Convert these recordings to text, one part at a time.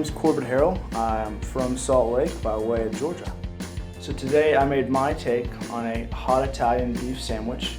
name's Corbett Harrell. I'm from Salt Lake by way of Georgia. So today I made my take on a hot Italian beef sandwich.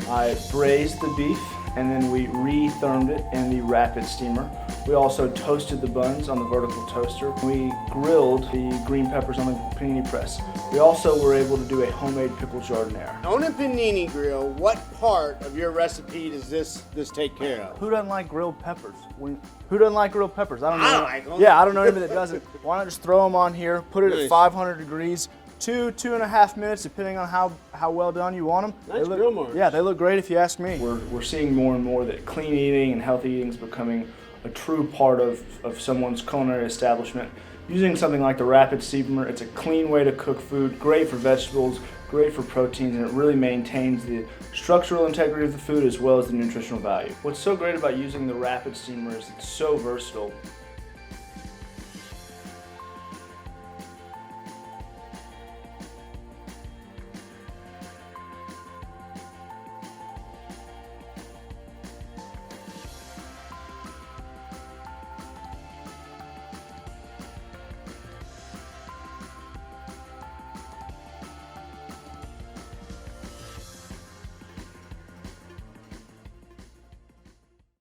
I braised the beef and then we re-thermed it in the Rapid Steamer. We also toasted the buns on the vertical toaster. We grilled the green peppers on the panini press. We also were able to do a homemade pickled giardiniera. On a panini grill, what part of your recipe does this take care of? Who doesn't like grilled peppers? Who doesn't like grilled peppers? I don't know. I like them. Yeah, I don't know anybody that doesn't. Why not just throw them on here, put it Nice. at 500 degrees, 2.5 minutes, depending on how well done you want them. Nice grill marks. Yeah, they look great if you ask me. We're seeing more and more that clean eating and healthy eating is becoming a true part of someone's culinary establishment. Using something like the Rapid Steamer, it's a clean way to cook food, great for vegetables, great for proteins, and it really maintains the structural integrity of the food as well as the nutritional value. What's so great about using the Rapid Steamer is it's so versatile.